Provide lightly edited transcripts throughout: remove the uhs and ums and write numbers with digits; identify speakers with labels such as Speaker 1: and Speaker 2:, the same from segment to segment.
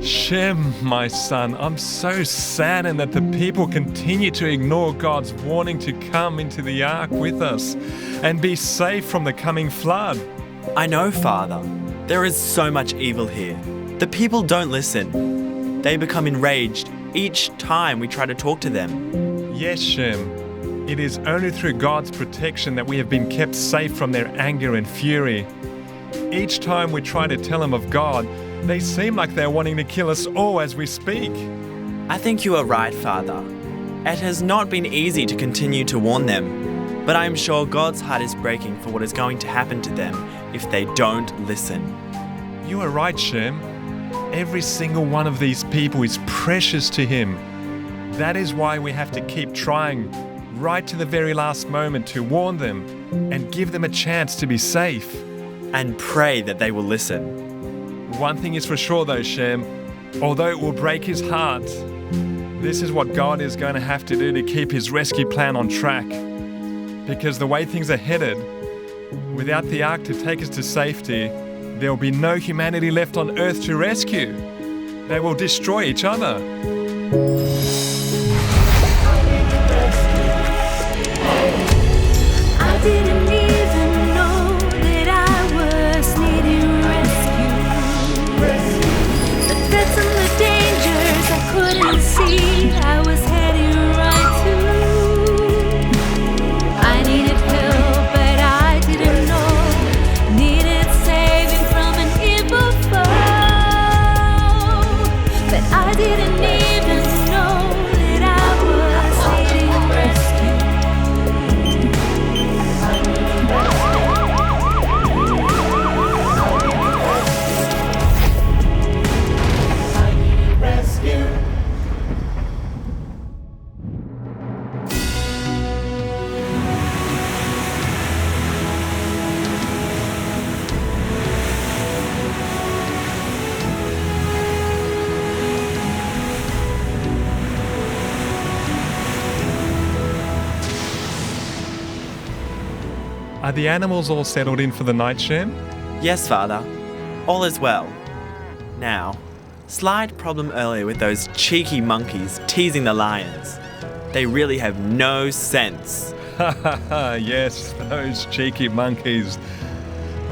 Speaker 1: Shem, my son, I'm so saddened that the people continue to ignore God's warning to come into the ark with us and be safe from the coming flood.
Speaker 2: I know, Father. There is so much evil here. The people don't listen. They become enraged each time we try to talk to them.
Speaker 1: Yes, Shem. It is only through God's protection that we have been kept safe from their anger and fury. Each time we try to tell them of God, they seem like they're wanting to kill us all as we speak.
Speaker 2: I think you are right, Father. It has not been easy to continue to warn them, but I am sure God's heart is breaking for what is going to happen to them if they don't listen.
Speaker 1: You are right, Shem. Every single one of these people is precious to Him. That is why we have to keep trying right to the very last moment to warn them and give them a chance to be safe.
Speaker 2: And pray that they will listen.
Speaker 1: One thing is for sure though, Shem, although it will break His heart, this is what God is going to have to do to keep His rescue plan on track. Because the way things are headed, without the ark to take us to safety, there will be no humanity left on earth to rescue. They will destroy each other.
Speaker 3: I didn't even know that I was needing rescue. The threats and the dangers I couldn't see, I was heading right to. I needed help, but I didn't know. Needed saving from an evil foe. But I didn't even know that I was needing rescue.
Speaker 1: Are the animals all settled in for the night, Shem?
Speaker 2: Yes, Father. All is well. Now, slight problem earlier with those cheeky monkeys teasing the lions. They really have no sense.
Speaker 1: Yes, those cheeky monkeys.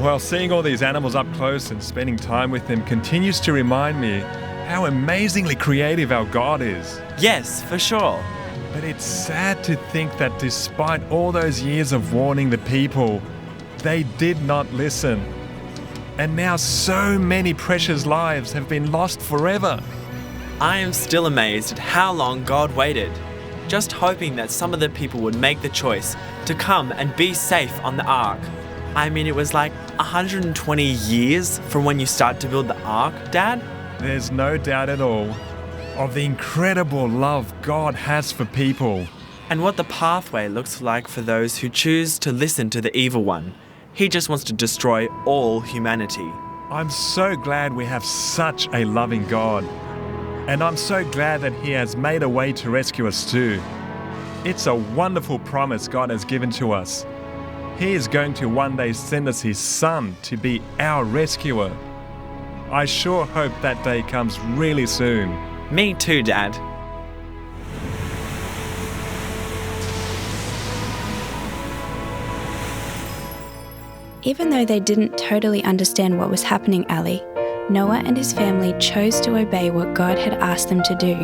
Speaker 1: Well, seeing all these animals up close and spending time with them continues to remind me how amazingly creative our God is.
Speaker 2: Yes, for sure.
Speaker 1: But it's sad to think that despite all those years of warning the people, they did not listen. And now so many precious lives have been lost forever.
Speaker 2: I am still amazed at how long God waited, just hoping that some of the people would make the choice to come and be safe on the ark. I mean, it was like 120 years from when you started to build the ark, Dad?
Speaker 1: There's no doubt at all of the incredible love God has for people.
Speaker 2: And what the pathway looks like for those who choose to listen to the evil one. He just wants to destroy all humanity.
Speaker 1: I'm so glad we have such a loving God. And I'm so glad that He has made a way to rescue us too. It's a wonderful promise God has given to us. He is going to one day send us His Son to be our rescuer. I sure hope that day comes really soon.
Speaker 2: Me too, Dad.
Speaker 4: Even though they didn't totally understand what was happening, Ali, Noah and his family chose to obey what God had asked them to do.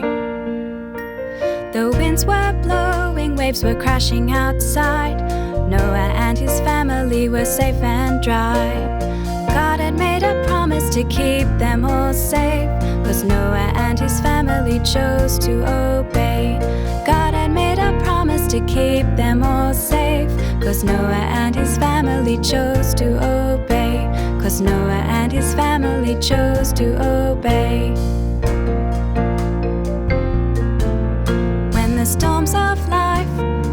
Speaker 3: The winds were blowing, waves were crashing outside. Noah and his family were safe and dry. God had made a promise to keep them all safe, 'cause Noah and his family chose to obey. God had made a promise to keep them all safe, 'cause Noah and his family chose to obey. 'Cause Noah and his family chose to obey. When the storms of life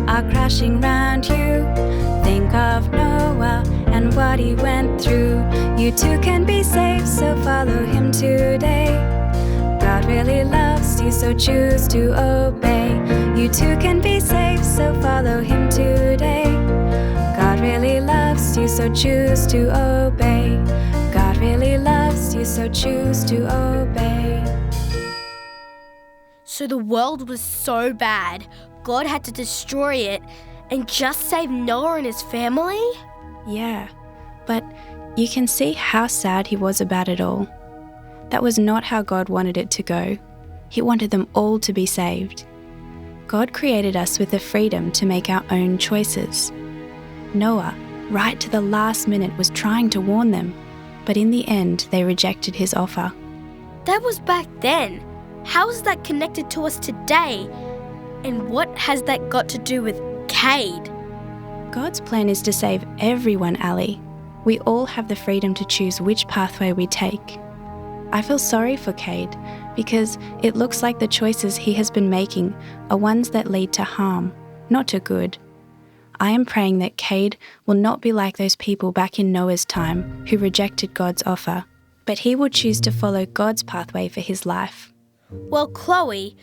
Speaker 3: are crashing round you, think of Noah and what he went through. You too can be safe, so follow him today. God really loves you, so choose to obey. You too can be safe, so follow him today. God really loves you, so choose to obey. God really loves you, so choose to obey.
Speaker 5: So the world was so bad, God had to destroy it and just save Noah and his family?
Speaker 4: Yeah, but you can see how sad he was about it all. That was not how God wanted it to go. He wanted them all to be saved. God created us with the freedom to make our own choices. Noah, right to the last minute, was trying to warn them, but in the end they rejected his offer.
Speaker 5: That was back then. How is that connected to us today? And what has that got to do with Cade?
Speaker 4: God's plan is to save everyone, Ali. We all have the freedom to choose which pathway we take. I feel sorry for Cade because it looks like the choices he has been making are ones that lead to harm, not to good. I am praying that Cade will not be like those people back in Noah's time who rejected God's offer, but he will choose to follow God's pathway for his life.
Speaker 5: Well, Chloe,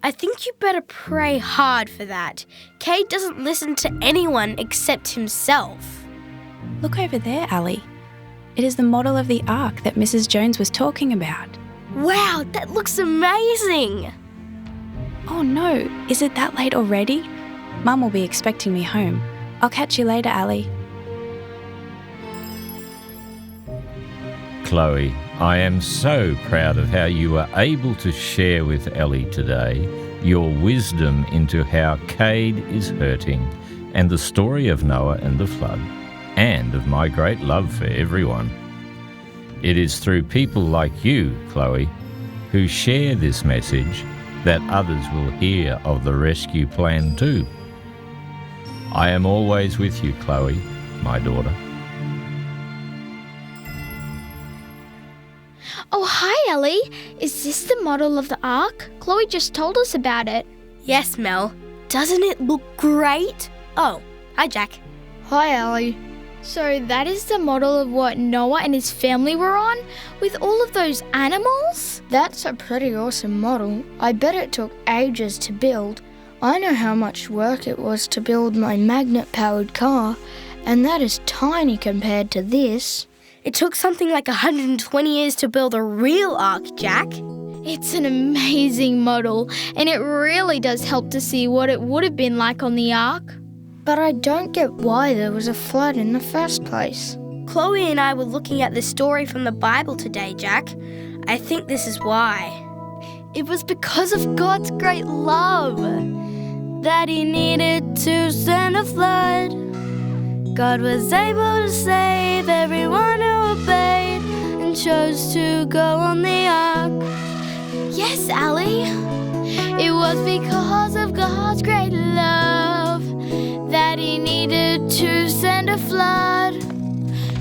Speaker 5: I think you better pray hard for that. Cade doesn't listen to anyone except himself.
Speaker 4: Look over there, Ali. It is the model of the ark that Mrs. Jones was talking about.
Speaker 5: Wow, that looks amazing!
Speaker 4: Oh no, is it that late already? Mum will be expecting me home. I'll catch you later, Ali.
Speaker 6: Chloe, I am so proud of how you were able to share with Ellie today your wisdom into how Cade is hurting and the story of Noah and the flood, and of my great love for everyone. It is through people like you, Chloe, who share this message that others will hear of the rescue plan too. I am always with you, Chloe, my daughter.
Speaker 7: Oh, hi, Ellie. Is this the model of the ark? Chloe just told us about it.
Speaker 5: Yes, Mel. Doesn't it look great? Oh, hi, Jack.
Speaker 7: Hi, Ellie. So that is the model of what Noah and his family were on, with all of those animals?
Speaker 8: That's a pretty awesome model. I bet it took ages to build. I know how much work it was to build my magnet-powered car, and that is tiny compared to this.
Speaker 5: It took something like 120 years to build a real ark, Jack.
Speaker 7: It's an amazing model, and it really does help to see what it would have been like on the ark.
Speaker 8: But I don't get why there was a flood in the first place.
Speaker 5: Chloe and I were looking at this story from the Bible today, Jack. I think this is why. It was because of God's great love that He needed to send a flood. God was able to save everyone who obeyed and chose to go on the ark.
Speaker 7: Yes, Ali.
Speaker 5: It was because of God's great love that He needed to send a flood.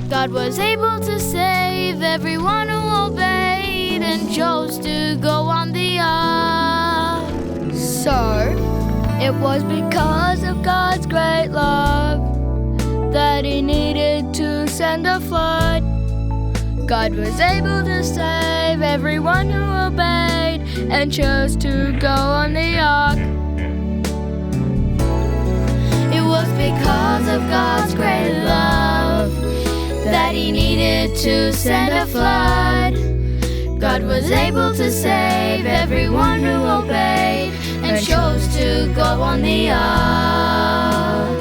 Speaker 5: God was able to save everyone who obeyed and chose to go on the ark. So, it was because of God's great love that He needed to send a flood. God was able to save everyone who obeyed and chose to go on the ark. It was because of God's great love that He needed to send a flood. God was able to save everyone who obeyed and chose to go on the ark.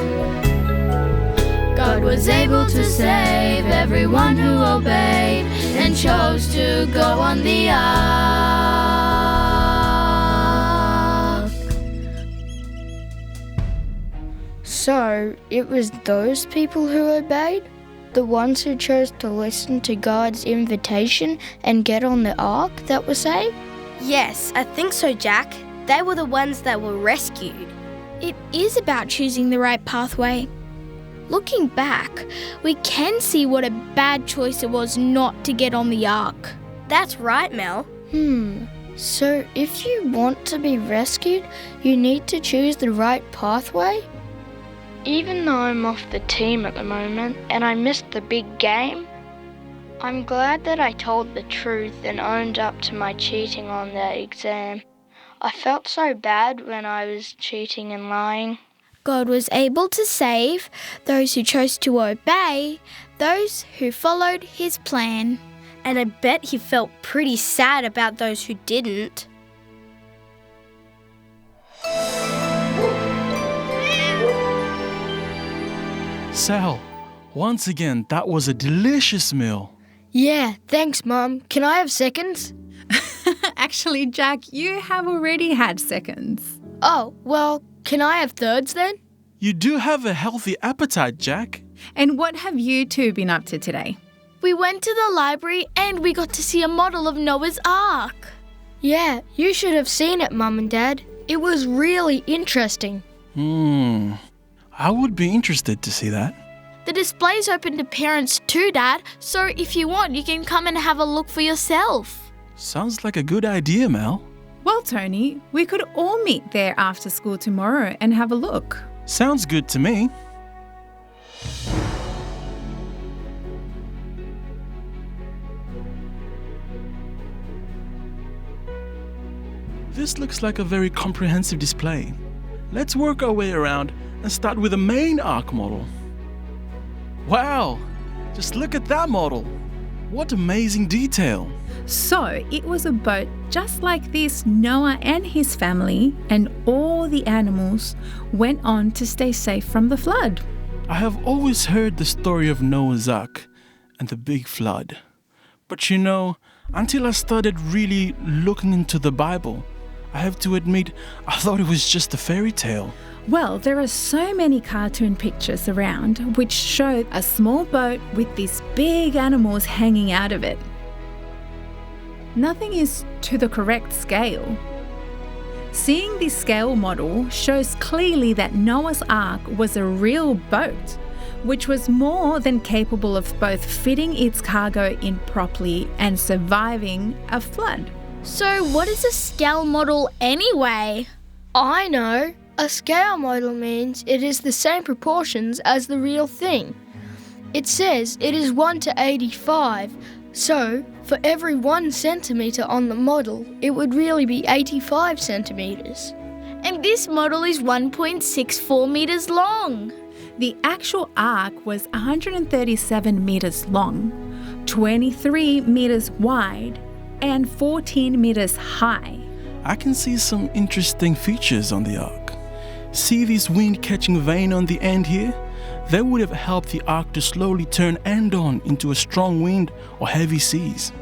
Speaker 5: God was able to save everyone who obeyed and chose to go on the ark.
Speaker 8: So, it was those people who obeyed? The ones who chose to listen to God's invitation and get on the ark that were saved?
Speaker 5: Yes, I think so, Jack. They were the ones that were rescued.
Speaker 7: It is about choosing the right pathway. Looking back, we can see what a bad choice it was not to get on the ark.
Speaker 5: That's right, Mel.
Speaker 8: So if you want to be rescued, you need to choose the right pathway? Even though I'm off the team at the moment and I missed the big game, I'm glad that I told the truth and owned up to my cheating on that exam. I felt so bad when I was cheating and lying.
Speaker 7: God was able to save those who chose to obey, those who followed His plan.
Speaker 5: And I bet He felt pretty sad about those who didn't.
Speaker 9: Sal, once again, that was a delicious meal.
Speaker 8: Yeah, thanks, Mum. Can I have seconds?
Speaker 10: Actually, Jack, you have already had seconds.
Speaker 8: Oh, well, can I have thirds then?
Speaker 9: You do have a healthy appetite, Jack.
Speaker 10: And what have you two been up to today?
Speaker 7: We went to the library and we got to see a model of Noah's Ark.
Speaker 8: Yeah, you should have seen it, Mum and Dad. It was really interesting.
Speaker 9: I would be interested to see that.
Speaker 7: The display's open to parents too, Dad, so if you want, you can come and have a look for yourself.
Speaker 9: Sounds like a good idea, Mel.
Speaker 10: Well, Tony, we could all meet there after school tomorrow and have a look.
Speaker 9: Sounds good to me. This looks like a very comprehensive display. Let's work our way around and start with the main Ark model. Wow! Just look at that model! What amazing detail!
Speaker 10: So, it was a boat just like this. Noah and his family and all the animals went on to stay safe from the flood.
Speaker 9: I have always heard the story of Noah's Ark and the big flood. But you know, until I started really looking into the Bible, I have to admit, I thought it was just a fairy tale.
Speaker 10: Well, there are so many cartoon pictures around which show a small boat with these big animals hanging out of it. Nothing is to the correct scale. Seeing this scale model shows clearly that Noah's Ark was a real boat, which was more than capable of both fitting its cargo in properly and surviving a flood.
Speaker 7: So what is a scale model anyway?
Speaker 8: I know. A scale model means it is the same proportions as the real thing. It says it is 1 to 85, so for every 1 centimetre on the model, it would really be 85 centimetres.
Speaker 7: And this model is 1.64 metres long.
Speaker 10: The actual ark was 137 metres long, 23 metres wide, and 14 metres high.
Speaker 9: I can see some interesting features on the Ark. See this wind-catching vane on the end here? That would have helped the Ark to slowly turn end on into a strong wind or heavy seas,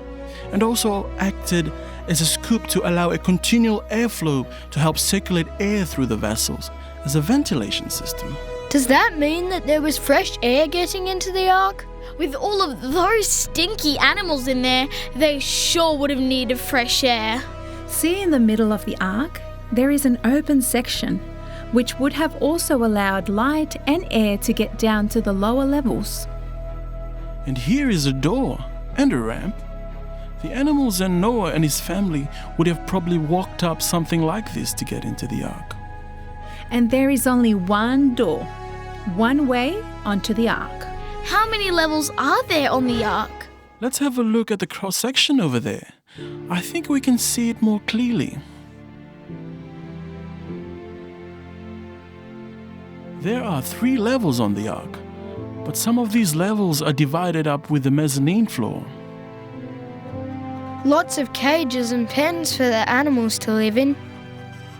Speaker 9: and also acted as a scoop to allow a continual airflow to help circulate air through the vessels as a ventilation system.
Speaker 8: Does that mean that there was fresh air getting into the Ark?
Speaker 7: With all of those stinky animals in there, they sure would have needed fresh air.
Speaker 10: See, in the middle of the ark, there is an open section, which would have also allowed light and air to get down to the lower levels.
Speaker 9: And here is a door and a ramp. The animals and Noah and his family would have probably walked up something like this to get into the Ark.
Speaker 10: And there is only one door, one way onto the ark.
Speaker 7: How many levels are there on the Ark?
Speaker 9: Let's have a look at the cross-section over there. I think we can see it more clearly. There are 3 levels on the Ark, but some of these levels are divided up with the mezzanine floor.
Speaker 8: Lots of cages and pens for the animals to live in.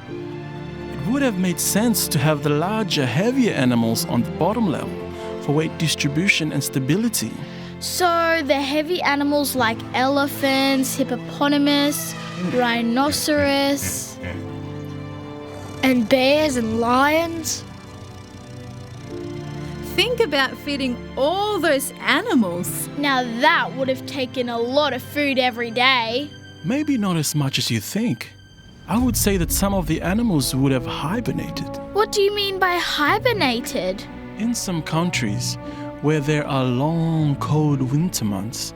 Speaker 9: It would have made sense to have the larger, heavier animals on the bottom level for weight distribution and stability.
Speaker 7: So the heavy animals like elephants, hippopotamus, rhinoceros,
Speaker 8: And bears and lions.
Speaker 10: Think about feeding all those animals.
Speaker 7: Now that would have taken a lot of food every day.
Speaker 9: Maybe not as much as you think. I would say that some of the animals would have hibernated.
Speaker 7: What do you mean by hibernated?
Speaker 9: In some countries where there are long, cold winter months,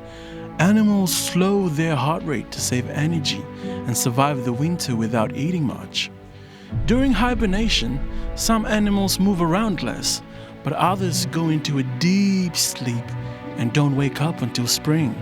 Speaker 9: animals slow their heart rate to save energy and survive the winter without eating much. During hibernation, some animals move around less, but others go into a deep sleep and don't wake up until spring.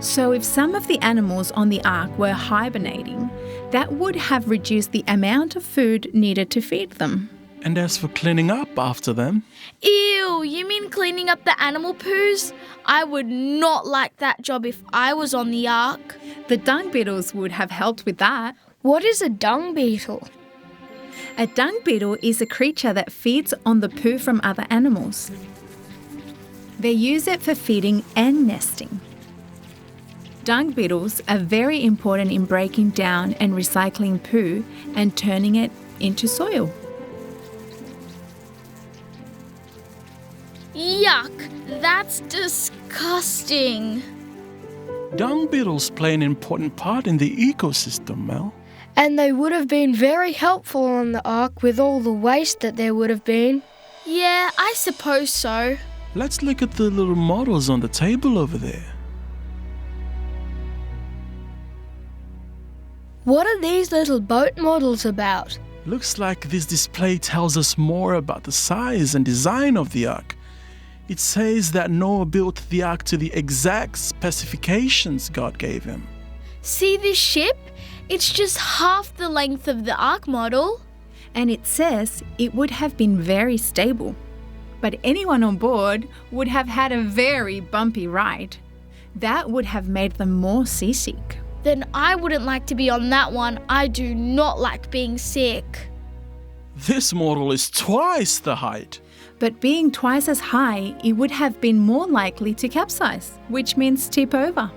Speaker 10: So if some of the animals on the ark were hibernating, that would have reduced the amount of food needed to feed them.
Speaker 9: And as for cleaning up after them,
Speaker 7: Ew, you mean cleaning up the animal poos? I would not like that job if I was on the ark.
Speaker 10: The dung beetles would have helped with that.
Speaker 8: What is a dung beetle?
Speaker 10: A dung beetle is a creature that feeds on the poo from other animals. They use it for feeding and nesting. Dung beetles are very important in breaking down and recycling poo and turning it into soil.
Speaker 7: Yuck! That's disgusting.
Speaker 9: Dung beetles play an important part in the ecosystem, Mel.
Speaker 8: And they would have been very helpful on the ark with all the waste that there would have been.
Speaker 7: Yeah, I suppose so.
Speaker 9: Let's look at the little models on the table over there.
Speaker 8: What are these little boat models about?
Speaker 9: Looks like this display tells us more about the size and design of the ark. It says that Noah built the ark to the exact specifications God gave him.
Speaker 7: See this ship? It's just half the length of the ark model.
Speaker 10: And it says it would have been very stable. But anyone on board would have had a very bumpy ride. That would have made them more seasick.
Speaker 7: Then I wouldn't like to be on that one. I do not like being sick.
Speaker 9: This model is twice the height.
Speaker 10: But being twice as high, it would have been more likely to capsize, which means tip over.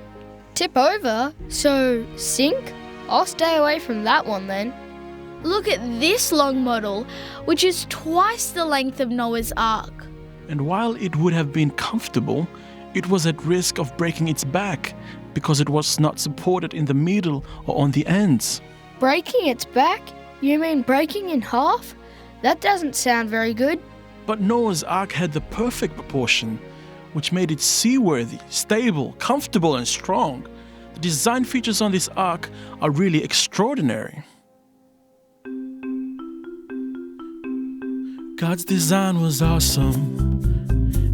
Speaker 8: Tip over? So, sink? I'll stay away from that one then.
Speaker 7: Look at this long model, which is twice the length of Noah's Ark.
Speaker 9: And while it would have been comfortable, it was at risk of breaking its back because it was not supported in the middle or on the ends.
Speaker 8: Breaking its back? You mean breaking in half? That doesn't sound very good.
Speaker 9: But Noah's Ark had the perfect proportion, which made it seaworthy, stable, comfortable and strong. The design features on this ark are really extraordinary. God's design was awesome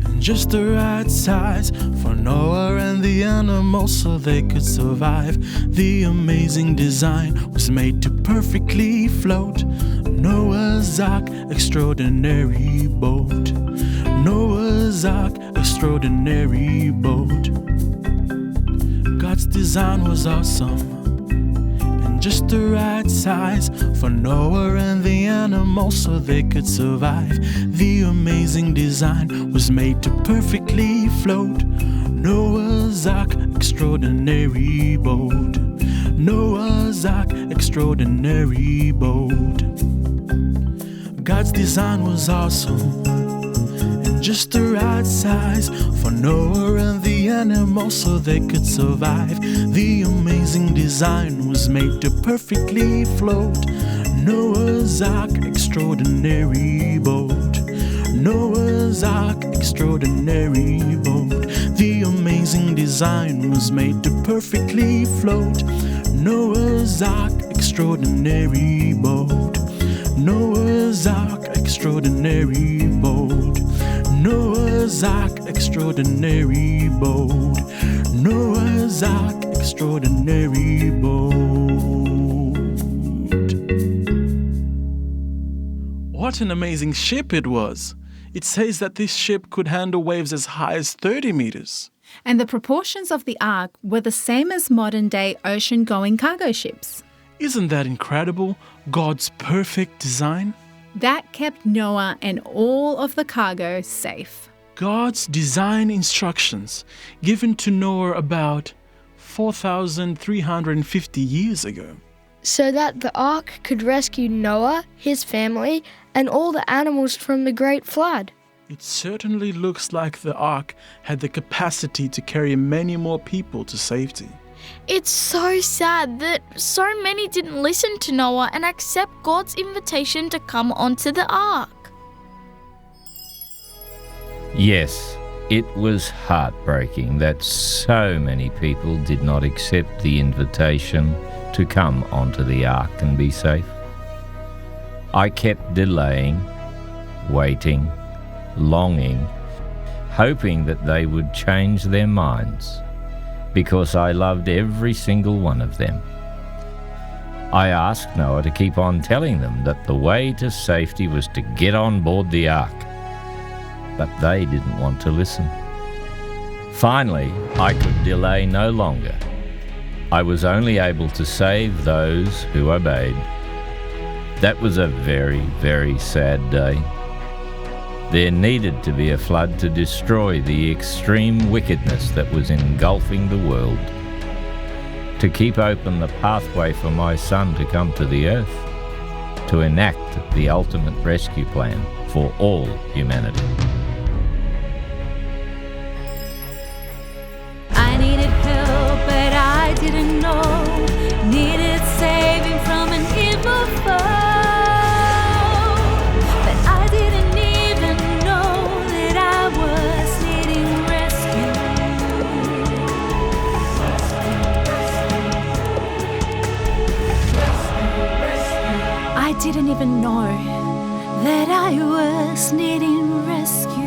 Speaker 9: and just the right size for Noah and the animals so they could survive. The amazing design was made to perfectly float. Noah's Ark, extraordinary boat. Noah's Ark, extraordinary boat. God's design was awesome and just the right size for Noah and the animals so they could survive. The amazing design was made to perfectly float. Noah's Ark, extraordinary boat. Noah's Ark, extraordinary boat. God's design was awesome and just the right size for Noah and the animals so they could survive. The amazing design was made to perfectly float. Noah's Ark, extraordinary boat. Noah's Ark, extraordinary boat. The amazing design was made to perfectly float. Noah's Ark, extraordinary boat. Noah's Ark, extraordinary boat. Noah's Ark, extraordinary boat. Noah's Ark, extraordinary boat. What an amazing ship it was! It says that this ship could handle waves as high as 30 meters.
Speaker 10: And the proportions of the ark were the same as modern-day ocean-going cargo ships.
Speaker 9: Isn't that incredible? God's perfect design?
Speaker 10: That kept Noah and all of the cargo safe.
Speaker 9: God's design instructions given to Noah about 4,350 years ago.
Speaker 8: So that the ark could rescue Noah, his family, and all the animals from the great flood.
Speaker 9: It certainly looks like the ark had the capacity to carry many more people to safety.
Speaker 7: It's so sad that so many didn't listen to Noah and accept God's invitation to come onto the ark.
Speaker 6: Yes, it was heartbreaking that so many people did not accept the invitation to come onto the ark and be safe. I kept delaying, waiting, longing, hoping that they would change their minds, because I loved every single one of them. I asked Noah to keep on telling them that the way to safety was to get on board the ark, but they didn't want to listen. Finally, I could delay no longer. I was only able to save those who obeyed. That was a very, very sad day. There needed to be a flood to destroy the extreme wickedness that was engulfing the world, to keep open the pathway for my son to come to the earth, to enact the ultimate rescue plan for all humanity.
Speaker 3: I needed help, but I didn't know. Needed saving from an evil foe. But I didn't even know that I was needing rescue. I didn't even know that I was needing rescue.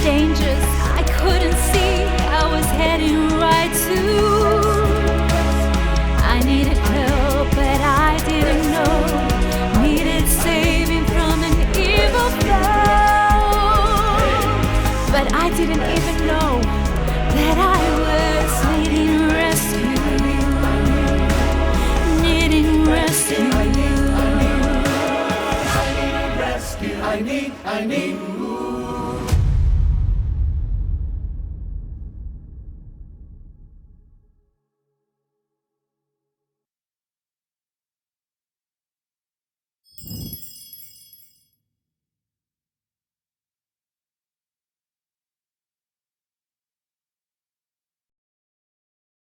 Speaker 3: Dangers I couldn't see, I was heading right to. I needed help, but I didn't know. Needed saving from an evil foe. But I didn't even know that I was needing rescue. Needing rescue.
Speaker 11: I need rescue. I need.